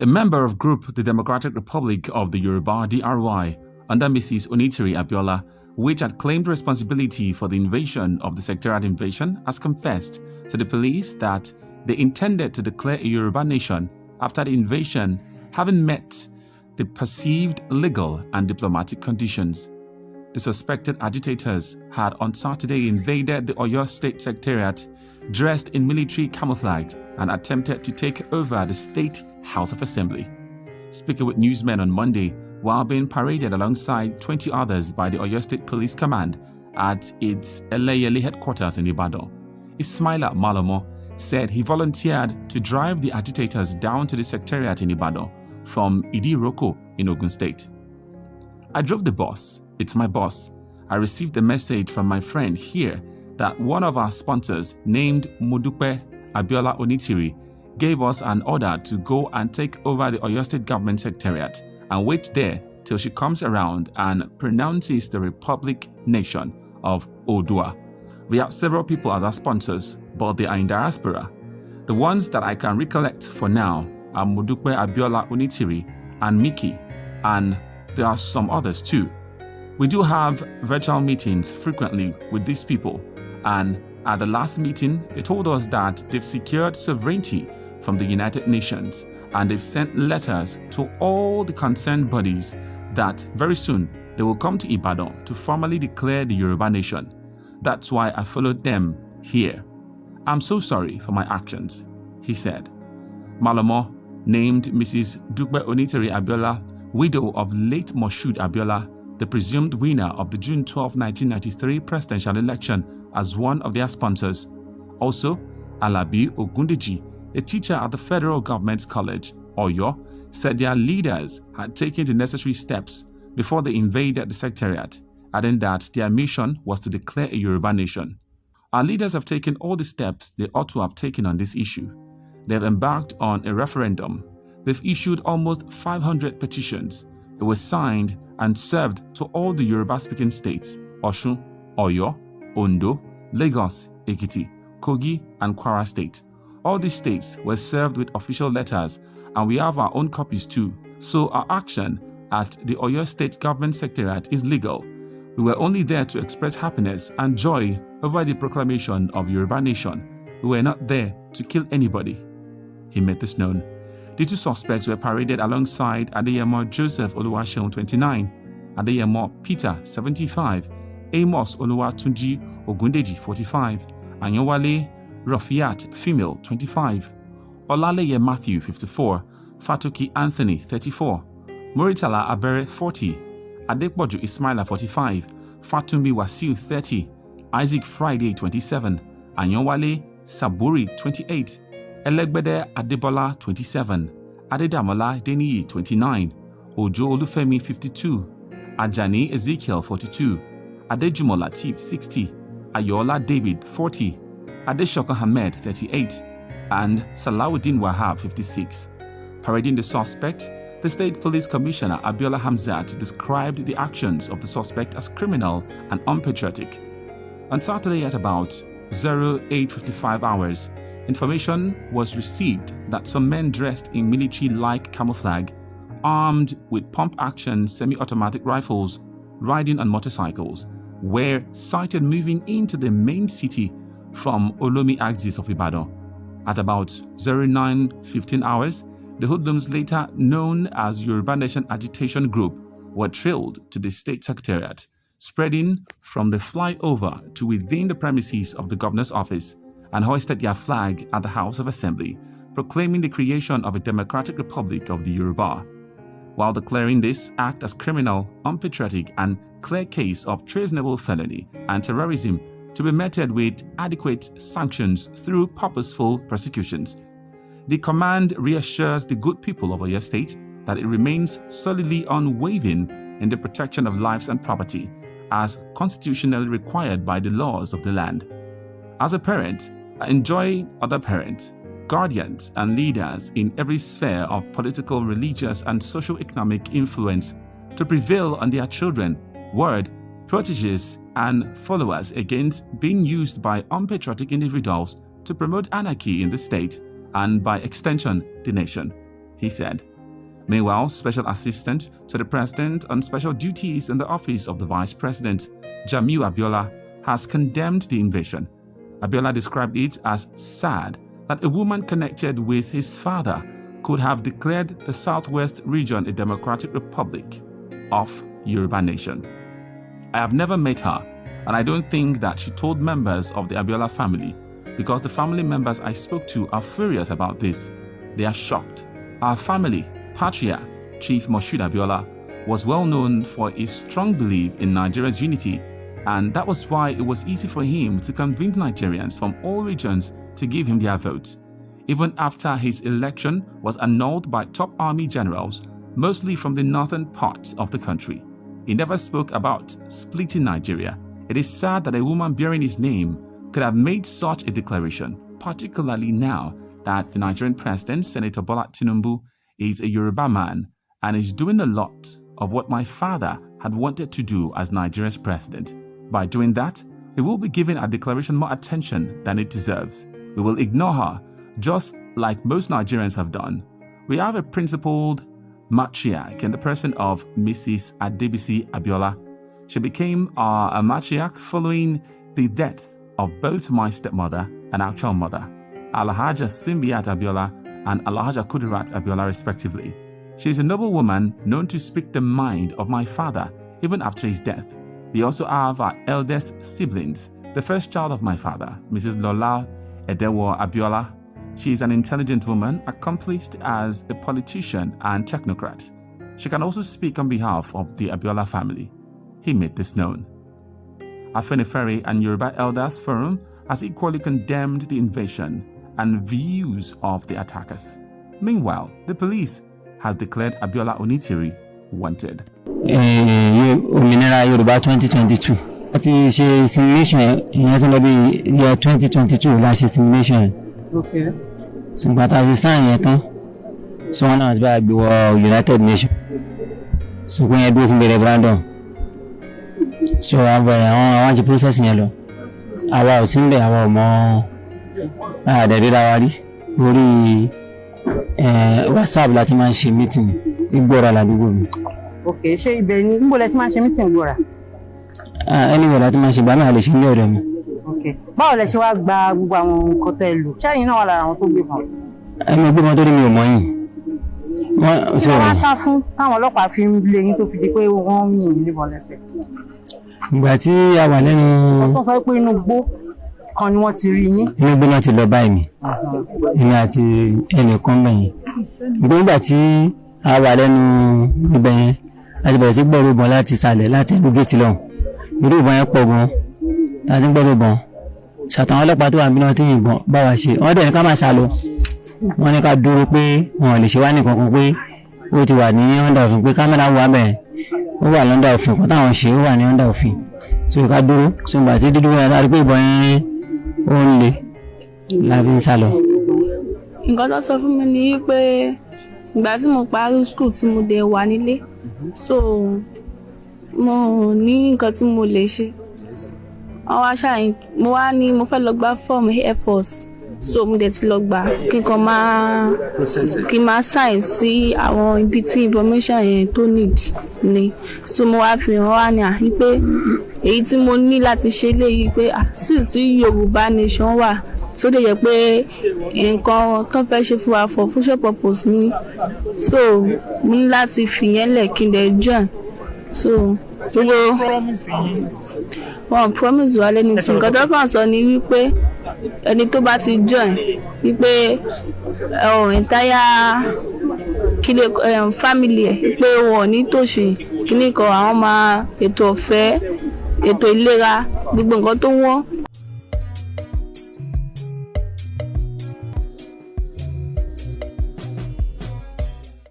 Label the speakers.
Speaker 1: A member of group the Democratic Republic of the Yorubā (DRY) under Mrs. Onitiri Abiola, which had claimed responsibility for the invasion of the secretariat invasion, has confessed to the police that they intended to declare a Yoruba nation after the invasion, having met the perceived legal and diplomatic conditions. The suspected agitators had on Saturday invaded the Oyo State Secretariat dressed in military camouflage and attempted to take over the State House of Assembly. Speaking with newsmen on Monday while being paraded alongside 20 others by the Oyo State Police Command at its Eleyele headquarters in Ibadan, Ismaila Malomo said he volunteered to drive the agitators down to the Secretariat in Ibadan from Idiroko in Ogun State. I drove the bus. It's my boss. I received a message from my friend here that one of our sponsors, named Modupe Abiola Onitiri, gave us an order to go and take over the Oyo State Government Secretariat and wait there till she comes around and pronounces the Republic Nation of Odua. We have several people as our sponsors, but they are in diaspora. The ones that I can recollect for now are Modupe Abiola Onitiri and Miki, and there are some others too. We do have virtual meetings frequently with these people, and at the last meeting, they told us that they've secured sovereignty from the United Nations and they've sent letters to all the concerned bodies that very soon they will come to Ibadan to formally declare the Yoruba nation. That's why I followed them here. I'm so sorry for my actions, he said. Malomo named Mrs. Dupe Onitiri Abiola, widow of late Moshood Abiola, the presumed winner of the June 12, 1993 presidential election, as one of their sponsors. Also, Alabi Ogundeji, a teacher at the Federal Government College, Oyo, said their leaders had taken the necessary steps before they invaded the Secretariat, adding that their mission was to declare a Yoruba nation. Our leaders have taken all the steps they ought to have taken on this issue. They have embarked on a referendum. They've issued almost 500 petitions. It was signed and served to all the Yoruba-speaking states, Osun, Oyo, Ondo, Lagos, Ekiti, Kogi, and Kwara State. All these states were served with official letters, and we have our own copies too. So our action at the Oyo State Government Secretariat is legal. We were only there to express happiness and joy over the proclamation of Yoruba Nation. We were not there to kill anybody. He made this known. The two suspects were paraded alongside Adeyemo Joseph Oluwaseun, 29, Adeyemo Peter, 75, Amos Oluwatunji Ogundeji, 45, Anyowale Rafiat, female, 25, Olaleye Matthew, 54, Fatoki Anthony, 34, Muritala Abere, 40, Adepoju Ismaila, 45, Fatumi Wasiu, 30, Isaac Friday, 27, Anyowale Saburi, 28, Elegbede Adebola, 27, Adedamola Deniyi, 29, Ojo Olufemi, 52, Ajani Ezekiel, 42, Adejumo Latif, 60, Ayola David, 40, Adeshoka Hamed, 38, and Salawuddin Wahab, 56. Parading the suspect, the State Police Commissioner Abiola Hamzat described the actions of the suspect as criminal and unpatriotic. On Saturday at about 08:55 hours, information was received that some men dressed in military-like camouflage, armed with pump-action semi-automatic rifles, riding on motorcycles, were sighted moving into the main city from Olomi axis of Ibadan. At about 09:15 hours, the hoodlums, later known as Yoruba Nation Agitation Group, were trailed to the State Secretariat, spreading from the flyover to within the premises of the governor's office, and hoisted their flag at the House of Assembly, proclaiming the creation of a Democratic Republic of the Yoruba. While declaring this act as criminal, unpatriotic, and clear case of treasonable felony and terrorism to be meted with adequate sanctions through purposeful prosecutions, the command reassures the good people of Oyo State that it remains solidly unwavering in the protection of lives and property, as constitutionally required by the laws of the land. As a parent, I enjoy other parents, guardians, and leaders in every sphere of political, religious, and socio-economic influence to prevail on their children, word, proteges, and followers against being used by unpatriotic individuals to promote anarchy in the state and, by extension, the nation. he said. Meanwhile, Special Assistant to the President on Special Duties in the Office of the Vice President, Jamiu Abiola, has condemned the invasion. Abiola described it as sad that a woman connected with his father could have declared the Southwest region a democratic republic of Yoruba nation. I have never met her, and I don't think that she told members of the Abiola family, because the family members I spoke to are furious about this. They are shocked. Our family, patriarch Chief Moshood Abiola, was well known for his strong belief in Nigeria's unity, and that was why it was easy for him to convince Nigerians from all regions to give him their votes. Even after his election was annulled by top army generals, mostly from the northern parts of the country, he never spoke about splitting Nigeria. It is sad that a woman bearing his name could have made such a declaration, particularly now that the Nigerian president, Senator Bola Tinubu, is a Yoruba man and is doing a lot of what my father had wanted to do as Nigeria's president. By doing that, he will be giving our declaration more attention than it deserves. We will ignore her, just like most Nigerians have done. We have a principled matriarch in the person of Mrs. Adebisi Abiola. She became our matriarch following the death of both my stepmother and actual mother, Alhaja Simbiat Abiola and Alhaja Kudirat Abiola respectively. She is a noble woman known to speak the mind of my father even after his death. We also have our eldest siblings, the first child of my father, Mrs. Lola Edewo Abiola. She is an intelligent woman, accomplished as a politician and technocrat. She can also speak on behalf of the Abiola family. He made this known. Afenifere and Yoruba Elders Forum has equally condemned the invasion and views of the attackers. Meanwhile, the police has declared Abiola Onitiri wanted.
Speaker 2: Onitiri Yorub'a 2022. That is a simulation. It has to be year 2022 last simulation. Okay. So, but as a sign, so one has been United Nations. So, when you do from the referendum, so I want to process in yellow. I was in there, I was more. The did already. WhatsApp láti máa ṣe meeting ìgbọ́ra ládùúgbò mi.
Speaker 3: Okay, ṣé ibẹ̀ ni níbo lẹ ti máa ṣe meeting ìgbọ́ra?
Speaker 2: Anyway láti máa ṣe gbà náà lè ṣe ní ọ̀dọ̀ mi.
Speaker 3: Okay, báwo lẹ ṣe wá gba gbogbo àwọn nǹkan tẹ́ lò? Ṣé ẹ̀yin náà wà lára àwọn tó gbé wọn?
Speaker 2: Mo gbé wọn tó rí mi ò mọ̀ yín.
Speaker 3: Wọ́n wá sá fún táwọn ọlọ́pàá fi ń lé yín tó fi di pé wọ́n ń yìn níbọn lẹ́sẹ̀.
Speaker 2: Ìgbà tí a wà lẹ́nu.
Speaker 3: Wọ́n sọ pé inú gbó kan ni wọ́n ti rí yín.
Speaker 2: Inú gbó náà ti lọ báyìí mi. Èmi àti ẹnìkan bẹ̀yìn. Nígbà tí a wà lẹ́nu ibẹ̀ yẹn, a ti bẹ̀rẹ̀ sí gbọ́ ìbọn láti ìsàlẹ̀ láti ìlú géètì lọ́hùn. Irú ìbọn yẹn pọ̀ gan. Láti gbọ́ ìbọn. Ṣàtàwọn ọlọ́pàá tó wà níbi náà tí yìnbọn bá wa ṣe. Wọ́n dẹ̀ ní ká máa sá lọ. Wọ́n ní ká dúró pé wọn lè ṣe wá nìkan kan pé ó ti wà ní ọ̀ndà òfin pé kámẹ́rà wà bẹ́ẹ̀. Ó wà lọ́ndà òfin kan táwọn ṣe ó wà ní ọ̀ndà òfin. So ká dúró. So ìgbà tí dídúró yẹn láti pé ìbọn yẹn ó ń le láti ń sá lọ.
Speaker 4: Nǹkan tó sọ fún mi ni pé ìgbà tí mo parí school tí mo dé wà nílé, so mo ní nǹkan tí mo lè ṣe. Àwọn aṣááyìn mo wá ní mo fẹ́ lọ gba form Air Force, so mo dẹ̀ ti lọ gbà kí n máa sign sí àwọn ibi tí information yẹn tó need ni. So mo wá fi hàn wá ní àyí pé èyí tí mo ní láti ṣe léyìí pé sí Yorùbá nation wà tó lè yẹ pé nǹkan tó fẹ́ ṣe fún wa for future purpose ni, so mo ní láti fìyẹn lẹ̀ kí n dẹ̀ join. So wọn promise wa lẹ́nu tí nǹkan tó kàn sọ ni wípé ẹni tó bá ti join wípé entire family ẹ̀ wípé wọn ní tòṣì kíní kan àwọn máa ètò ọ̀fẹ́ ètò ìlera gbogbo nǹkan tó wọ́n